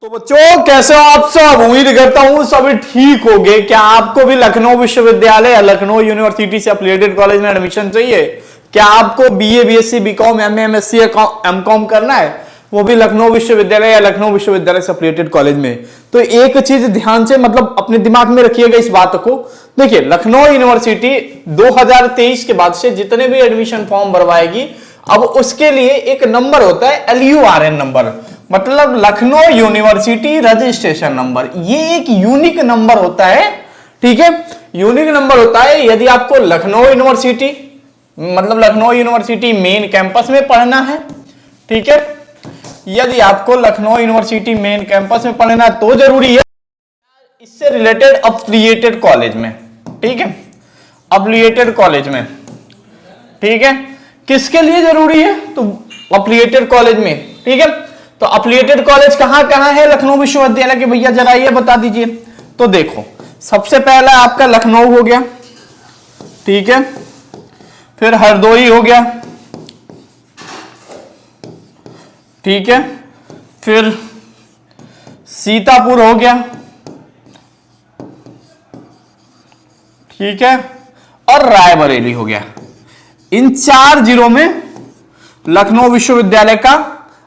तो बच्चों कैसे हो आप सब। उम्मीद करता हूं सभी ठीक होंगे। क्या आपको भी लखनऊ विश्वविद्यालय या लखनऊ यूनिवर्सिटी से एफिलिएटेड कॉलेज में एडमिशन चाहिए? क्या आपको BA BSc BCom MA MSc MCom करना है, वो भी लखनऊ विश्वविद्यालय या लखनऊ विश्वविद्यालय से एफिलिएटेड कॉलेज में? तो एक चीज ध्यान से मतलब अपने दिमाग में रखिएगा इस बात को। देखिए, लखनऊ यूनिवर्सिटी 2023 के बाद से जितने भी एडमिशन फॉर्म भरवाएगी, अब उसके लिए एक नंबर होता है LURN नंबर, मतलब लखनऊ यूनिवर्सिटी रजिस्ट्रेशन नंबर। ये एक यूनिक नंबर होता है, ठीक है, यूनिक नंबर होता है। यदि आपको लखनऊ यूनिवर्सिटी मतलब लखनऊ यूनिवर्सिटी मेन कैंपस में पढ़ना है, ठीक है, यदि आपको लखनऊ यूनिवर्सिटी मेन कैंपस में पढ़ना है तो जरूरी है इससे रिलेटेड एफिलिएटेड कॉलेज में, ठीक है, एफिलिएटेड कॉलेज में, ठीक है। किसके लिए जरूरी है? तो एफिलिएटेड कॉलेज में, ठीक है। तो एफिलिएटेड कॉलेज कहां कहां है लखनऊ विश्वविद्यालय के, भैया जरा ये बता दीजिए। तो देखो, सबसे पहला आपका लखनऊ हो गया, ठीक है, फिर हरदोई हो गया, ठीक है, फिर सीतापुर हो गया, ठीक है, और रायबरेली हो गया। इन 4 जिलों में लखनऊ विश्वविद्यालय का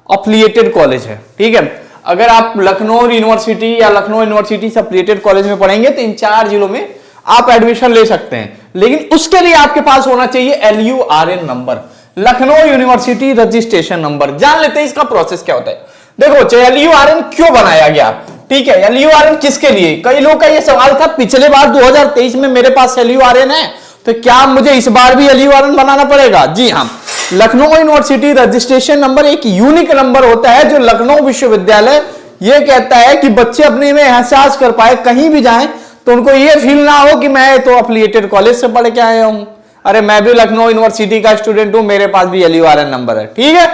एफिलिएटेड कॉलेज है, ठीक है। अगर आप लखनऊ यूनिवर्सिटी या लखनऊ यूनिवर्सिटी से एफिलिएटेड कॉलेज में पढ़ेंगे तो इन 4 जिलों में आप एडमिशन ले सकते हैं, लेकिन उसके लिए आपके पास होना चाहिए LURN number, Lucknow university registration number. जान लेते हैं इसका प्रोसेस क्या होता है। देखो, LURN क्यों बनाया गया, ठीक है, LURN किसके लिए? कई लोग का यह सवाल था पिछले बार 2023 में मेरे पास LURN है, तो क्या मुझे इस बार भी LURN बनाना पड़ेगा? जी हाँ, लखनऊ यूनिवर्सिटी रजिस्ट्रेशन नंबर एक यूनिक नंबर होता है जो लखनऊ विश्वविद्यालय यह कहता है कि बच्चे अपने में एहसास कर पाए, कहीं भी जाएं तो उनको यह फील ना हो कि मैं तो एफिलिएटेड कॉलेज से पढ़ के आया हूं, अरे मैं भी लखनऊ यूनिवर्सिटी का स्टूडेंट हूं, मेरे पास भी LURN नंबर है, ठीक है।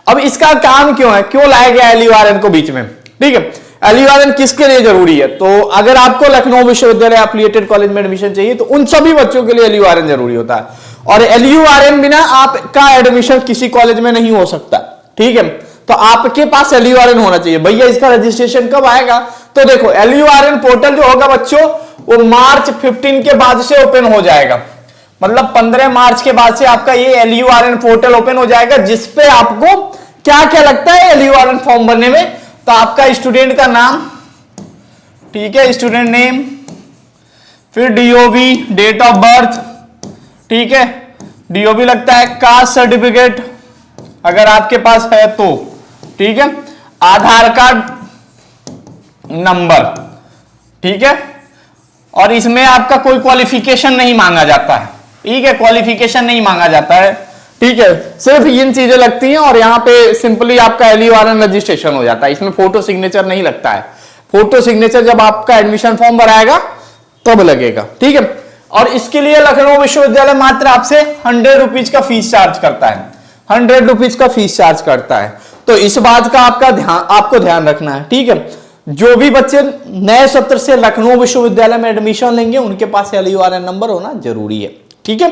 अब इसका काम क्यों है, क्यों लाया गया LURN को बीच में, ठीक है। LURN किसके लिए जरूरी है? तो अगर आपको लखनऊ विश्वविद्यालय एफिलिएटेड कॉलेज में एडमिशन चाहिए तो उन सभी बच्चों के लिए LURN जरूरी होता है, और LURN बिना आपका एडमिशन किसी कॉलेज में नहीं हो सकता, ठीक है। तो आपके पास LURN होना चाहिए। भैया इसका रजिस्ट्रेशन कब आएगा? तो देखो, LURN पोर्टल जो होगा बच्चों, वो मार्च 15 के बाद से ओपन हो जाएगा, मतलब 15 मार्च के बाद से आपका ये LURN पोर्टल ओपन हो जाएगा, जिसपे आपको क्या क्या लगता है LURN फॉर्म भरने में। तो आपका स्टूडेंट का नाम, ठीक है, स्टूडेंट नेम, फिर DOB डेट ऑफ बर्थ, ठीक है, DOB लगता है, कास्ट सर्टिफिकेट अगर आपके पास है तो, ठीक है, आधार कार्ड नंबर, ठीक है, और इसमें आपका कोई क्वालिफिकेशन नहीं मांगा जाता है, ठीक है, क्वालिफिकेशन नहीं मांगा जाता है, ठीक है, सिर्फ इन चीजें लगती हैं। और यहां पे सिंपली आपका LURN रजिस्ट्रेशन हो जाता है, इसमें फोटो सिग्नेचर नहीं लगता है। फोटो सिग्नेचर जब आपका एडमिशन फॉर्म भराएगा तब लगेगा, ठीक है। और इसके लिए लखनऊ विश्वविद्यालय मात्र आपसे 100 रुपीज का फीस चार्ज करता है, 100 रुपीज का फीस चार्ज करता है। तो इस बात का आपको ध्यान रखना है, ठीक है। जो भी बच्चे नए सत्र से लखनऊ विश्वविद्यालय में एडमिशन लेंगे उनके पास LURN नंबर होना जरूरी है, ठीक है।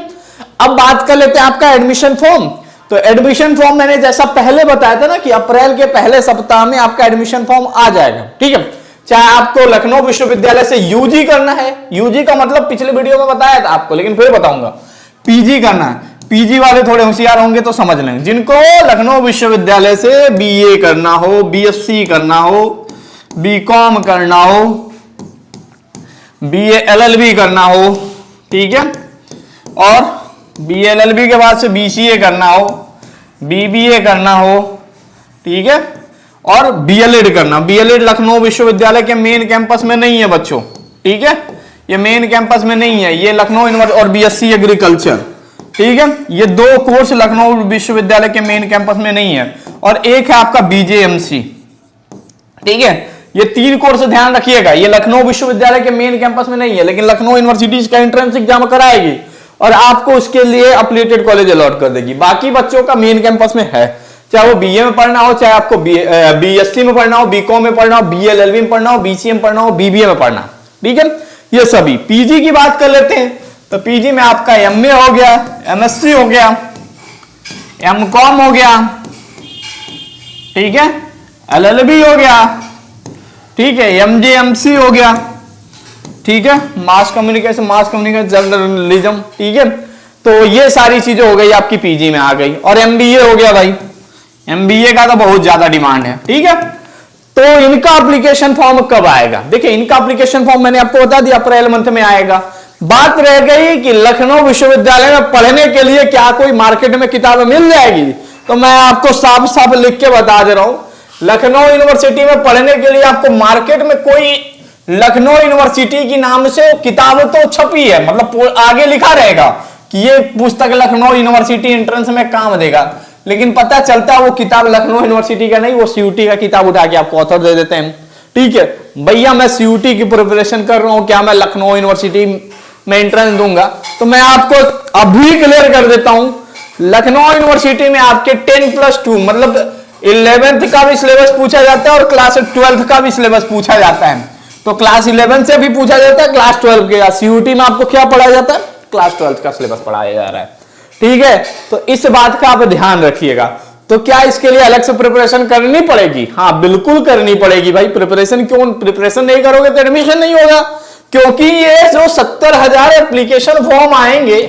अब बात कर लेते हैं आपका एडमिशन फॉर्म। तो एडमिशन फॉर्म मैंने जैसा पहले बताया था ना कि अप्रैल के पहले सप्ताह में आपका एडमिशन फॉर्म आ जाएगा, ठीक है। चाहे आपको लखनऊ विश्वविद्यालय से UG करना है, UG का मतलब पिछले वीडियो में बताया था आपको, लेकिन फिर बताऊंगा, PG करना है, PG वाले थोड़े होशियार होंगे तो समझ लेंगे। जिनको लखनऊ विश्वविद्यालय से BA करना हो, BSc करना हो, BCom करना हो, BA LLB करना हो, ठीक है, और BA LLB के बाद से BCA करना हो, BBA करना हो, ठीक है, और BLED करना। BLED लखनऊ विश्वविद्यालय के मेन कैंपस में नहीं है बच्चों, ठीक है, ये मेन कैंपस में नहीं है, ये लखनऊ यूनिवर्सिटी। और BSc एग्रीकल्चर, ठीक है, ये 2 कोर्स लखनऊ विश्वविद्यालय के मेन कैंपस में नहीं है। और एक है आपका BJMC, ठीक है, ये 3 कोर्स ध्यान रखिएगा, ये लखनऊ विश्वविद्यालय के मेन कैंपस में नहीं है, लेकिन लखनऊ यूनिवर्सिटी इसका एंट्रेंस एग्जाम कराएगी और आपको उसके लिए एफिलिएटेड कॉलेज अलॉट कर देगी। बाकी बच्चों का मेन कैंपस में है, चाहे वो BA में पढ़ना हो, चाहे आपको BSc में पढ़ना हो, BCom में पढ़ना हो, BA LLB में पढ़ना हो, BCA में पढ़ना हो, BBA में पढ़ना, ठीक है, ये सभी। PG की बात कर लेते हैं, तो PG में आपका MA हो गया, MSc हो गया, MCom हो गया, ठीक है, LLB हो गया, ठीक है, MJMC हो गया, ठीक है, मास कम्युनिकेशन जर्नलिज्म, ठीक है। तो ये सारी चीजें हो गई आपकी पीजी में आ गई। और MBA हो गया भाई, MBA का तो बहुत ज्यादा डिमांड है, ठीक है। तो इनका एप्लीकेशन फॉर्म कब आएगा? देखिए इनका एप्लीकेशन फॉर्म मैंने आपको बता दिया, अप्रैल मंथ में आएगा। बात रह गई कि लखनऊ विश्वविद्यालय में पढ़ने के लिए क्या कोई मार्केट में किताबें मिल जाएगी? तो मैं आपको साफ साफ लिख के बता दे रहा हूं, लखनऊ यूनिवर्सिटी में पढ़ने के लिए आपको मार्केट में कोई लखनऊ यूनिवर्सिटी की नाम से किताब तो छपी है, मतलब आगे लिखा रहेगा कि ये पुस्तक लखनऊ यूनिवर्सिटी एंट्रेंस में काम देगा, लेकिन पता चलता है वो किताब लखनऊ यूनिवर्सिटी का नहीं, वो CUT का किताब उठा के आपको ऑथर दे देते हैं। ठीक है भैया, मैं CUT की प्रिपरेशन कर रहा हूं, क्या मैं लखनऊ यूनिवर्सिटी में एंट्रेंस दूंगा? तो मैं आपको अभी क्लियर कर देता हूं, लखनऊ यूनिवर्सिटी में आपके 10+2 मतलब 11th का भी सिलेबस पूछा जाता है और क्लास 12th का भी सिलेबस पूछा जाता है। तो क्लास 11 से भी पूछा जाता है, क्लास 12 के। CUT में आपको क्या पढ़ाया जाता है? क्लास 12 का सिलेबस पढ़ाया जा रहा है, ठीक है। तो इस बात का आप ध्यान रखिएगा। तो क्या इसके लिए अलग से प्रिपरेशन करनी पड़ेगी? हाँ बिल्कुल करनी पड़ेगी भाई। प्रिपरेशन क्यों? प्रिपरेशन नहीं करोगे तो एडमिशन नहीं होगा, क्योंकि ये जो 70,000 एप्लीकेशन फॉर्म आएंगे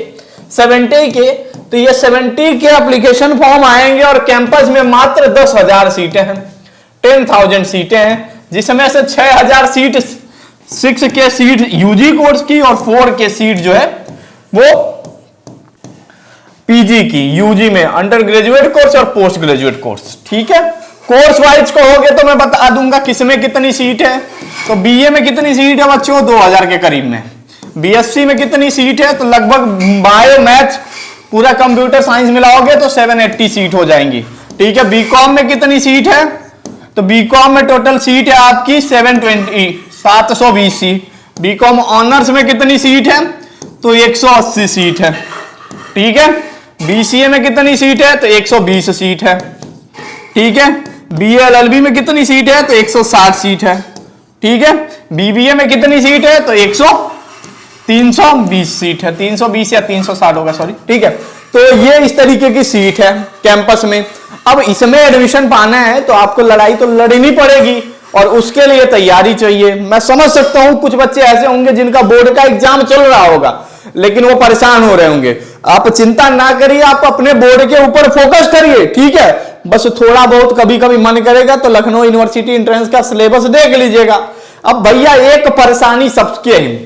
70 के, तो ये 70 के एप्लीकेशन फॉर्म आएंगे और कैंपस में मात्र 10,000 सीटें हैं, 10,000 सीटें हैं, जिसमें से 6,000 सीट 6 के सीट UG कोर्स की और 4 के सीट जो है वो PG की, UG में अंडर ग्रेजुएट कोर्स और पोस्ट ग्रेजुएट कोर्स, ठीक है। कोर्स वाइज कहोगे तो मैं बता दूंगा किसमें कितनी सीट है। तो BA में कितनी सीट है बच्चों? 2,000 के करीब में। BSc में कितनी सीट है? तो लगभग बायो मैथ पूरा कंप्यूटर साइंस मिलाओगे तो 780 सीट हो जाएंगी, ठीक है। BCom में कितनी सीट है? तो BCom में टोटल सीट है आपकी 720 सीट। BCom ऑनर्स में कितनी सीट है? तो 180 सीट है, ठीक है। BCA में कितनी सीट है? तो 120 सीट है, ठीक है। BA LLB में कितनी सीट है? तो 160 सीट है, ठीक है। BBA में कितनी सीट है? तो 320 सीट है, 320 या 360 होगा, सॉरी, ठीक है। तो ये इस तरीके की सीट है कैंपस में। अब इसमें एडमिशन पाना है तो आपको लड़ाई तो लड़नी पड़ेगी और उसके लिए तैयारी चाहिए। मैं समझ सकता हूं कुछ बच्चे ऐसे होंगे जिनका बोर्ड का एग्जाम चल रहा होगा लेकिन वो परेशान हो रहे होंगे। आप चिंता ना करिए, आप अपने बोर्ड के ऊपर फोकस करिए, ठीक है। बस थोड़ा बहुत कभी कभी मन करेगा तो लखनऊ यूनिवर्सिटी एंट्रेंस का सिलेबस देख लीजिएगा। अब भैया एक परेशानी सबके है,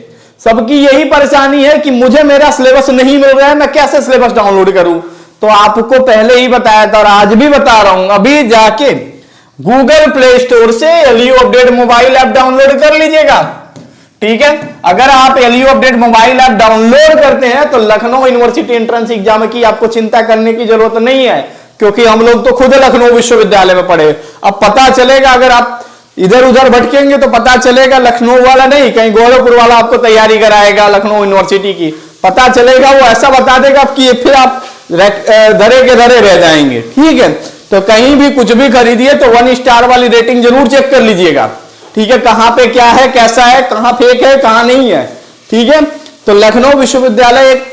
सबकी यही परेशानी है कि मुझे मेरा सिलेबस नहीं मिल रहा है, मैं कैसे सिलेबस डाउनलोड करूं? तो आपको पहले ही बताया था और आज भी बता रहा हूं, अभी जाके गूगल प्ले स्टोर से LU update mobile app download कर लीजिएगा, ठीक है। अगर आप LU update mobile app download करते हैं तो लखनऊ यूनिवर्सिटी एंट्रेंस एग्जाम की आपको चिंता करने की जरूरत नहीं है, क्योंकि हम लोग तो खुद लखनऊ विश्वविद्यालय में पढ़े। अब पता चलेगा, अगर आप इधर उधर भटकेंगे तो पता चलेगा लखनऊ वाला नहीं, कहीं गोरखपुर वाला आपको तैयारी कराएगा लखनऊ यूनिवर्सिटी की, पता चलेगा वो ऐसा बता देगा कि फिर आप धरे के धरे रह जाएंगे, ठीक है। तो कहीं भी कुछ भी खरीदिए तो 1 स्टार वाली रेटिंग जरूर चेक कर लीजिएगा, ठीक है। कहां पे क्या है, कैसा है, कहां फेक है, कहां नहीं है, ठीक है। तो लखनऊ विश्वविद्यालय एक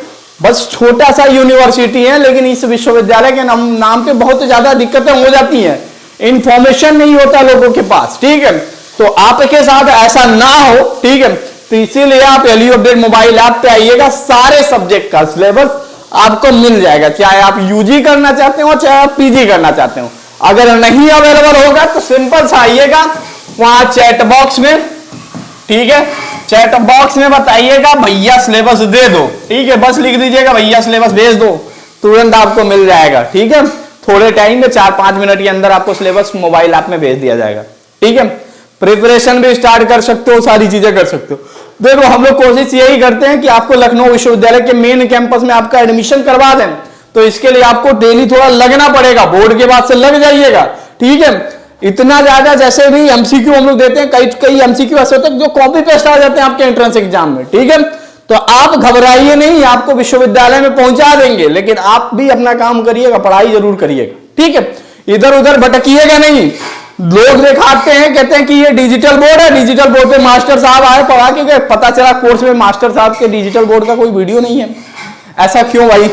बस छोटा सा यूनिवर्सिटी है, लेकिन इस विश्वविद्यालय के नाम पे बहुत ज्यादा दिक्कतें हो जाती हैं, इंफॉर्मेशन नहीं होता लोगों के पास, ठीक है। तो आपके साथ ऐसा ना हो, ठीक है। तो इसीलिए आप LU अपडेट मोबाइल ऐप पे आइएगा, सारे सब्जेक्ट का सिलेबस आपको मिल जाएगा, चाहे आप UG करना चाहते हो चाहे आप PG करना चाहते हो। अगर नहीं अवेलेबल होगा तो सिंपल सा आइएगा वहां चैट बॉक्स में, ठीक है, चैट बॉक्स में बताइएगा भैया सिलेबस दे दो, ठीक है। बस लिख दीजिएगा भैया सिलेबस भेज दो, तुरंत आपको मिल जाएगा, ठीक है। थोड़े टाइम में 4-5 मिनट के अंदर आपको सिलेबस मोबाइल ऐप में भेज दिया जाएगा, ठीक है। प्रिपरेशन भी स्टार्ट कर सकते हो, सारी चीजें कर सकते हो। देखो हम लोग कोशिश यही करते हैं कि आपको लखनऊ विश्वविद्यालय के मेन कैंपस में आपका एडमिशन करवा दें, तो इसके लिए आपको डेली थोड़ा लगना पड़ेगा, बोर्ड के बाद से लग जाइएगा, ठीक है। इतना ज्यादा जैसे भी MCQ हम लोग देते हैं, कई MCQ ऐसे होते हैं जो कॉपी पेस्ट आ जाते हैं आपके एंट्रेंस एग्जाम में, ठीक है। तो आप घबराइए नहीं, आपको विश्वविद्यालय में पहुंचा देंगे, लेकिन आप भी अपना काम करिएगा, पढ़ाई जरूर करिएगा, ठीक है। इधर उधर भटकिएगा नहीं। लोग दिखाते हैं, कहते हैं कि ये डिजिटल बोर्ड है, डिजिटल बोर्ड पे मास्टर साहब आए पढ़ा के गए, पता चला कोर्स में मास्टर साहब के डिजिटल बोर्ड का कोई वीडियो नहीं है। ऐसा क्यों भाई?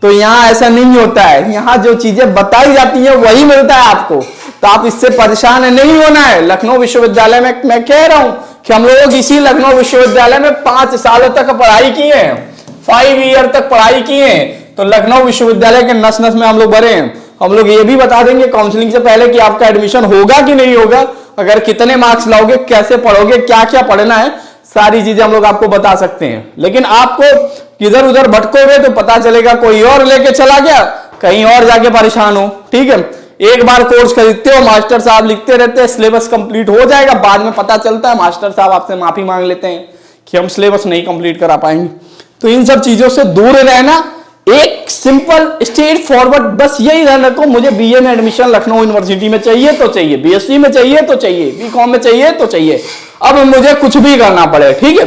तो यहाँ ऐसा नहीं होता है, यहाँ जो चीजें बताई जाती है वही मिलता है आपको। तो आप इससे परेशान नहीं होना है। लखनऊ विश्वविद्यालय में मैं कह रहा हूं कि हम लोग इसी लखनऊ विश्वविद्यालय में 5 सालों तक पढ़ाई की है, 5 ईयर तक पढ़ाई की है। तो लखनऊ विश्वविद्यालय के नस नस में हम लोग भरे हैं। हम लोग ये भी बता देंगे काउंसलिंग से पहले कि आपका एडमिशन होगा कि नहीं होगा, अगर कितने मार्क्स लाओगे, कैसे पढ़ोगे, क्या क्या पढ़ना है, सारी चीजें हम लोग आपको बता सकते हैं। लेकिन आपको इधर उधर भटकोगे तो पता चलेगा कोई और लेके चला गया, कहीं और जाके परेशान हो। ठीक है, एक बार कोर्स खरीदते हो, मास्टर साहब लिखते रहते हैं, सिलेबस कंप्लीट हो जाएगा, बाद में पता चलता है मास्टर साहब आपसे माफी मांग लेते हैं कि हम सिलेबस नहीं कंप्लीट करा पाएंगे। तो इन सब चीजों से दूर रहना, एक सिंपल स्ट्रेट फॉरवर्ड बस यही रहना को मुझे बीए में एडमिशन लखनऊ यूनिवर्सिटी में चाहिए तो चाहिए, बीएससी में चाहिए तो चाहिए, बीकॉम में चाहिए तो चाहिए, अब मुझे कुछ भी करना पड़े। ठीक है,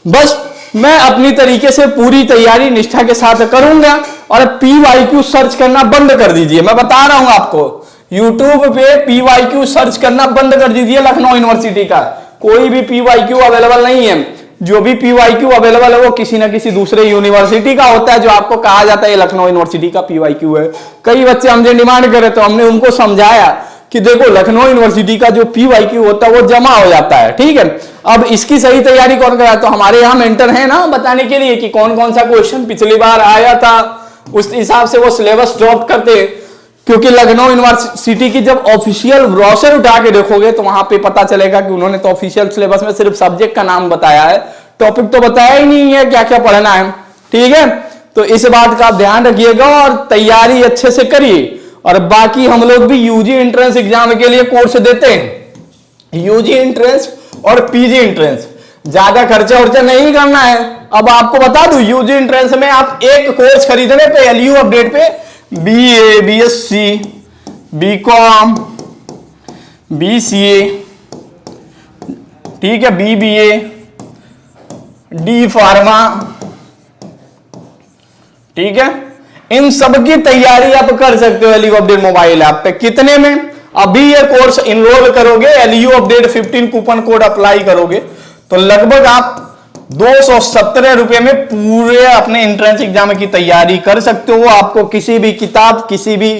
बस मैं अपनी तरीके से पूरी तैयारी निष्ठा के साथ करूंगा। और PYQ सर्च करना बंद कर दीजिए, मैं बता रहा हूं आपको, YouTube पे PYQ सर्च करना बंद कर दीजिए। लखनऊ यूनिवर्सिटी का कोई भी PYQ अवेलेबल नहीं है। जो भी PYQ अवेलेबल है वो किसी ना किसी दूसरे यूनिवर्सिटी का होता है, जो आपको कहा जाता है लखनऊ यूनिवर्सिटी का PYQ है। कई बच्चे हमसे डिमांड करे तो हमने उनको समझाया कि देखो लखनऊ यूनिवर्सिटी का जो PYQ होता है वो जमा हो जाता है। ठीक है, अब इसकी सही तैयारी कौन कराया, तो हमारे यहाँ मेंटर है ना बताने के लिए कि कौन कौन सा क्वेश्चन पिछली बार आया था, उस हिसाब से वो सिलेबस ड्रॉप करते। क्योंकि लखनऊ यूनिवर्सिटी की जब ऑफिशियल ब्रोशर उठा के देखोगे तो वहां पे पता चलेगा कि उन्होंने तो ऑफिशियल सिलेबस में सिर्फ सब्जेक्ट का नाम बताया है, टॉपिक तो बताया ही नहीं है क्या क्या पढ़ना है। ठीक है, तो इस बात का आप ध्यान रखिएगा और तैयारी अच्छे से करिए। और बाकी हम लोग भी यूजी एंट्रेंस एग्जाम के लिए कोर्स देते हैं, यूजी एंट्रेंस और पीजी एंट्रेंस। ज्यादा खर्चा उर्चा नहीं करना है। अब आपको बता दूं, यूजी एंट्रेंस में आप एक कोर्स खरीदने पे एलयू अपडेट पे बीए, बीएससी, बीकॉम, बीसीए, ठीक है, बीबीए, डी फार्मा, ठीक है, इन सब की तैयारी आप कर सकते हो एलयू अपडेट मोबाइल ऐप पे। कितने में? अभी ये कोर्स इनरोल करोगे, LU update 15 coupon code apply करोगे तो लगभग आप 217 रुपए में पूरे अपने एंट्रेंस एग्जाम की तैयारी कर सकते हो। आपको किसी भी किताब, किसी भी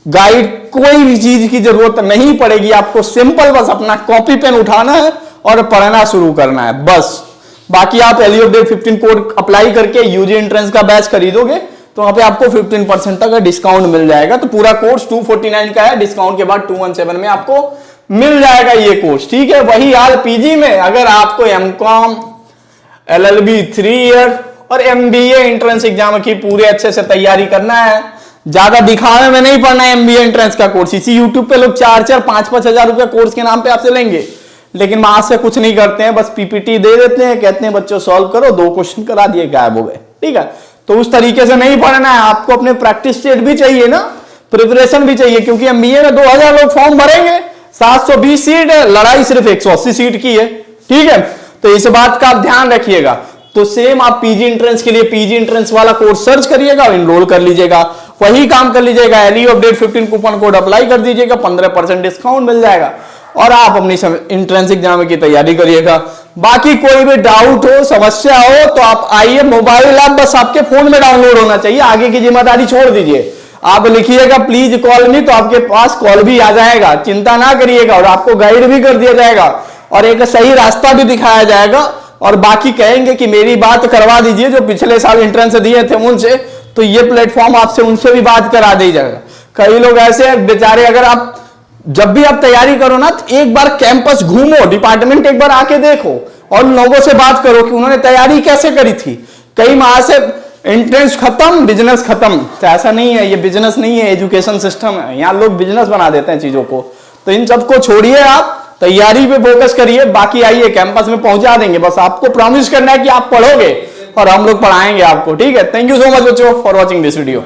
गाइड, कोई भी चीज की जरूरत नहीं पड़ेगी। आपको सिंपल बस अपना कॉपी पेन उठाना है और पढ़ना शुरू करना है बस। बाकी आप एलयू अपडेट 15 कोड अप्लाई करके यूजी एंट्रेंस का बैच खरीदोगे तो वहां पे आपको 15% तक का डिस्काउंट मिल जाएगा। तो पूरा कोर्स 249 का है, डिस्काउंट के बाद 217 में आपको मिल जाएगा ये कोर्स। ठीक है, वही हाल पीजी में, अगर आपको एमकॉम, LLB 3 ईयर और MBA एंट्रेंस एग्जाम की पूरे अच्छे से तैयारी करना है, ज्यादा दिखावे में नहीं पढ़ना है MBA एंट्रेंस का कोर्स। इसी यूट्यूब पे लोग 4-4, 5-5 हजार रुपए कोर्स के नाम पे आपसे लेंगे, लेकिन वहां से कुछ नहीं करते हैं, बस PPT दे देते हैं, कहते हैं बच्चों सॉल्व करो, 2 क्वेश्चन करा दिए, गायब हो गए। ठीक है, तो उस तरीके से नहीं पढ़ना है। आपको अपने प्रैक्टिस सेट भी चाहिए ना, प्रिपरेशन भी चाहिए, क्योंकि MBA में 2000 लोग फॉर्म भरेंगे, 720 सीट है, लड़ाई सिर्फ 180 सीट की है। ठीक है, तो इस बात का आप ध्यान रखिएगा। तो सेम आप पीजी एंट्रेंस के लिए पीजी एंट्रेंस वाला कोर्स सर्च करिएगा और इनरोल कर लीजिएगा, वही काम कर लीजिएगा। LU update 15 coupon code apply कर दीजिएगा, 15% डिस्काउंट मिल जाएगा और आप अपनी एंट्रेंस एग्जाम की तैयारी करिएगा। बाकी कोई भी डाउट हो, समस्या हो तो आप आइए, मोबाइल ऐप बस आपके फोन में डाउनलोड होना चाहिए, आगे की जिम्मेदारी छोड़ दीजिए। आप लिखिएगा प्लीज कॉल मी, तो आपके पास कॉल भी आ जाएगा, चिंता ना करिएगा, और आपको गाइड भी कर दिया जाएगा और एक सही रास्ता भी दिखाया जाएगा। और बाकी कहेंगे कि मेरी बात करवा दीजिए, जो पिछले साल एंट्रेंस दिए थे उनसे, तो ये प्लेटफॉर्म आपसे उनसे भी बात करा दी जाएगा। कई लोग ऐसे बेचारे, अगर आप जब भी आप तैयारी करो ना तो एक बार कैंपस घूमो, डिपार्टमेंट एक बार आके देखो और लोगों से बात करो कि उन्होंने तैयारी कैसे करी थी। कई माह से एंट्रेंस खत्म, बिजनेस खत्म। तो ऐसा नहीं है, ये बिजनेस नहीं है, एजुकेशन सिस्टम है, यहाँ लोग बिजनेस बना देते हैं चीजों को। तो इन सबको छोड़िए, आप तैयारी पे फोकस करिए, बाकी आइए कैंपस में पहुंचा देंगे। बस आपको प्रॉमिस करना है कि आप पढ़ोगे और हम लोग पढ़ाएंगे आपको। ठीक है, थैंक यू सो मच बच्चों फॉर वॉचिंग दिस वीडियो।